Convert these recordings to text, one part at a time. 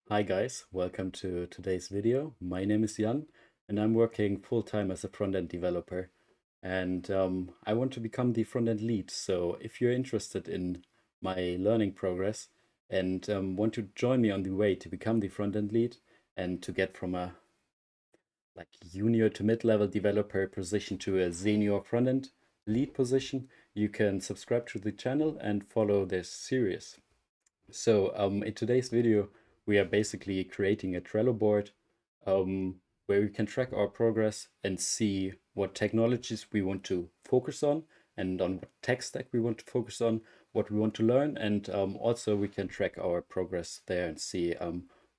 Hi guys, welcome to today's video. My name is Jan and I'm working full-time as a front-end developer and I want to become the front-end lead. So if you're interested in my learning progress and want to join me on the way to become the front-end lead and to get from a junior to mid-level developer position to a senior front-end lead position, you can subscribe to the channel and follow this series. So in today's video, we are basically creating a Trello board where we can track our progress and see what technologies we want to focus on and on what tech stack we want to focus on, what we want to learn, and also we can track our progress there and see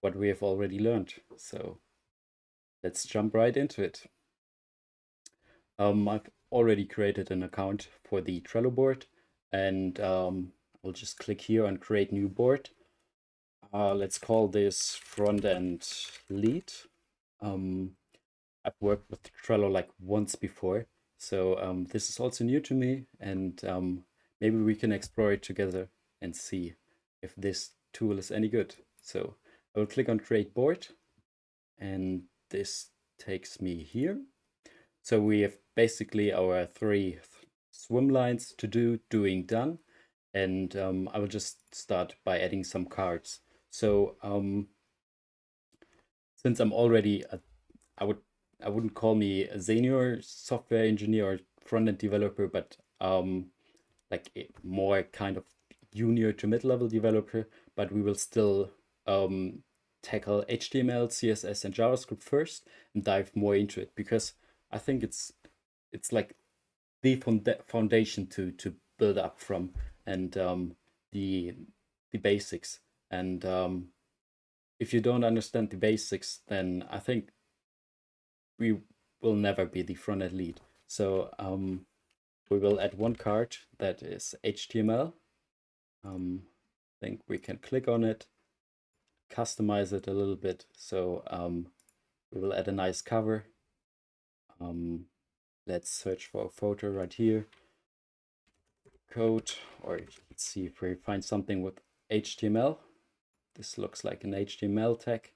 what we have already learned. So let's jump right into it. I've already created an account for the Trello board and I'll just click here on create new board. Let's call this front-end lead. I've worked with Trello like once before, so this is also new to me, and maybe we can explore it together and see if this tool is any good. So I will click on create board, and this takes me here. So we have basically our three swim lines to do, doing, done, and I will just start by adding some cards. So since I'm already I would I wouldn't call me a senior software engineer or front-end developer, but like a more kind of junior to mid-level developer, but we will still tackle HTML, CSS, and JavaScript first and dive more into it because I think it's like the foundation to build up from and the the basics. And if you don't understand the basics, then I think we will never be the front-end lead. So we will add one card that is HTML. I think we can click on it, customize it a little bit. So we will add a nice cover. Let's search for a photo right here. Code, or let's see if we find something with HTML. This looks like an HTML tag.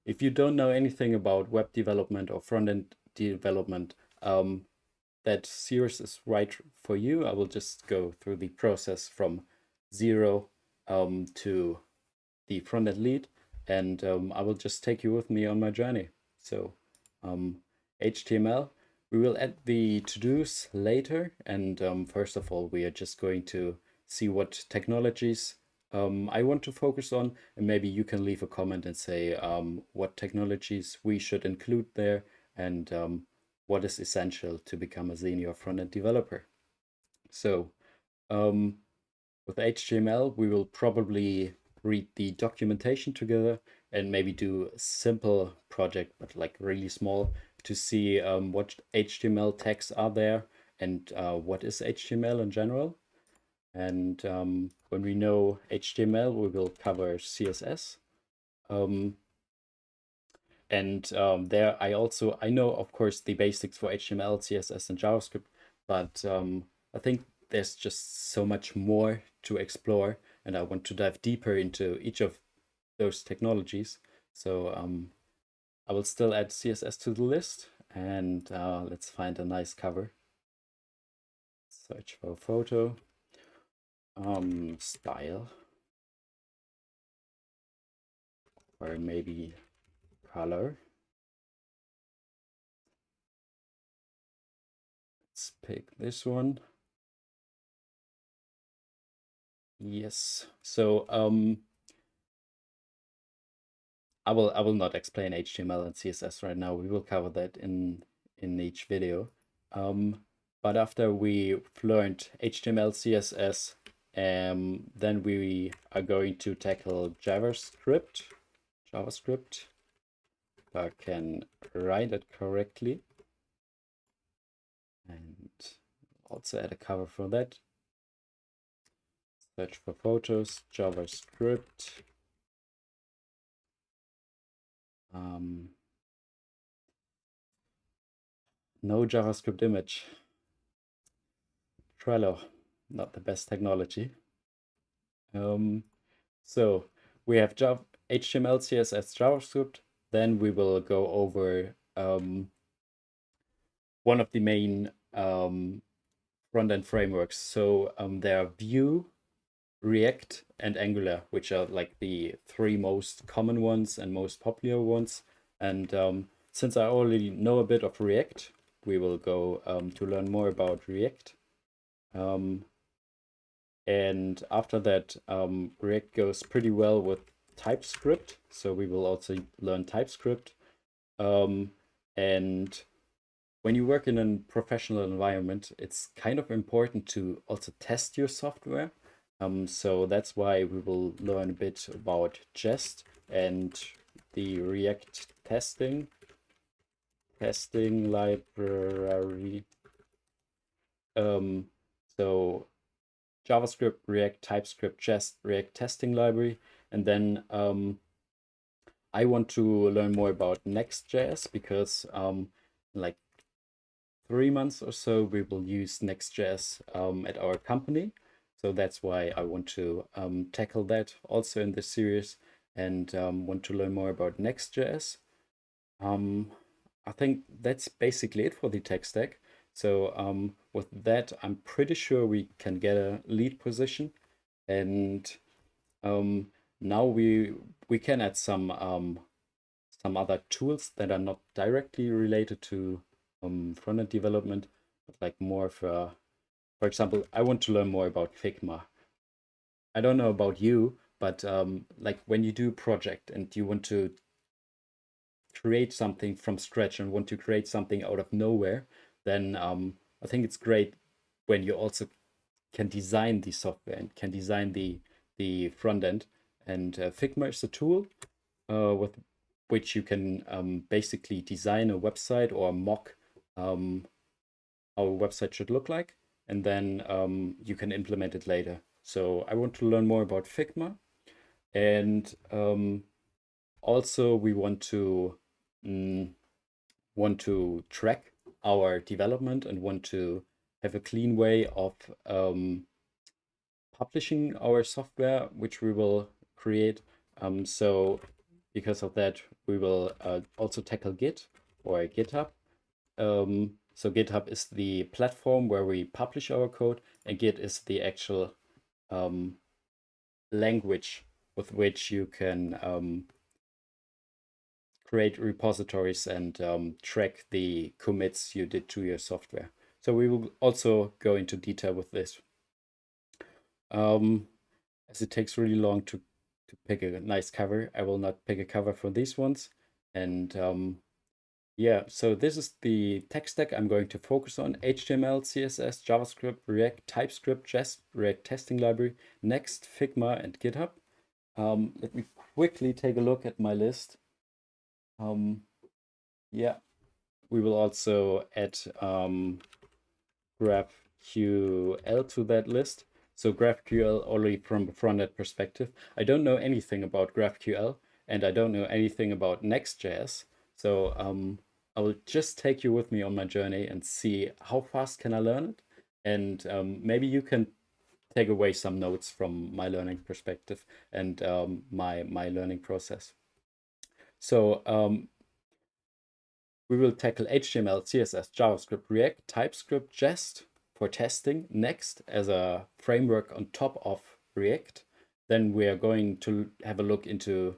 If you don't know anything about web development or front-end development, that series is right for you. I will just go through the process from zero to the front-end lead, and I will just take you with me on my journey. So HTML, we will add the to-dos later, and first of all, we are just going to see what technologies I want to focus on, and maybe you can leave a comment and say what technologies we should include there and what is essential to become a senior front-end developer. So with HTML, we will probably read the documentation together and maybe do a simple project, but like really small, to see what HTML tags are there and what is HTML in general. And when we know HTML, we will cover CSS. There I know, of course, the basics for HTML, CSS, and JavaScript, but I think there's just so much more to explore, and I want to dive deeper into each of those technologies. So I will still add CSS to the list, and let's find a nice cover. Search for photo, style, or maybe color. Let's pick this one. Yes. So I will not explain HTML and CSS right now. We will cover that in each video. But after we've learned HTML, CSS, then we are going to tackle JavaScript. JavaScript, if I can write it correctly, and also add a cover for that. Search for photos, JavaScript. No JavaScript image. Trello, not the best technology. So we have Java, HTML, CSS, JavaScript. Then we will go over one of the main front-end frameworks. So there are Vue, React, and Angular, which are like the three most common ones and most popular ones. And since I already know a bit of React, we will go to learn more about React. And after that, React goes pretty well with TypeScript. So we will also learn TypeScript. And when you work in a professional environment, it's kind of important to also test your software. So that's why we will learn a bit about Jest and the React testing library. So JavaScript, React, TypeScript, Jest, React testing library. And then I want to learn more about Next.js because like 3 months or so, we will use Next.js at our company. So that's why I want to tackle that also in this series and want to learn more about Next.js. I think that's basically it for the tech stack. So with that, I'm pretty sure we can get a lead position. And now we can add some other tools that are not directly related to front-end development, but like more for example, I want to learn more about Figma. I don't know about you, but like when you do a project and you want to create something from scratch and want to create something out of nowhere, then I think it's great when you also can design the software and can design the front end. And Figma is a tool with which you can basically design a website or mock how a website should look like, and then you can implement it later. So I want to learn more about Figma, and also we want to track our development and want to have a clean way of publishing our software, which we will create. So because of that, we will also tackle Git or GitHub. So GitHub is the platform where we publish our code, and Git is the actual language with which you can create repositories and track the commits you did to your software. So we will also go into detail with this. As it takes really long to pick a nice cover, I will not pick a cover for these ones. And yeah, so this is the tech stack I'm going to focus on: HTML, CSS, JavaScript, React, TypeScript, Jest, React testing library, Next, Figma, and GitHub. Let me quickly take a look at my list. Yeah, we will also add GraphQL to that list. So GraphQL only from a front-end perspective. I don't know anything about GraphQL, and I don't know anything about Next.js. So I will just take you with me on my journey and see how fast can I learn it. And maybe you can take away some notes from my learning perspective and my learning process. So we will tackle HTML, CSS, JavaScript, React, TypeScript, Jest for testing next as a framework on top of React. Then we are going to have a look into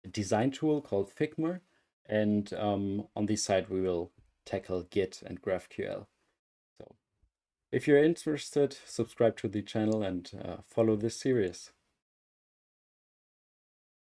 a design tool called Figma. And on this side, we will tackle Git and GraphQL. So if you're interested, subscribe to the channel and follow this series.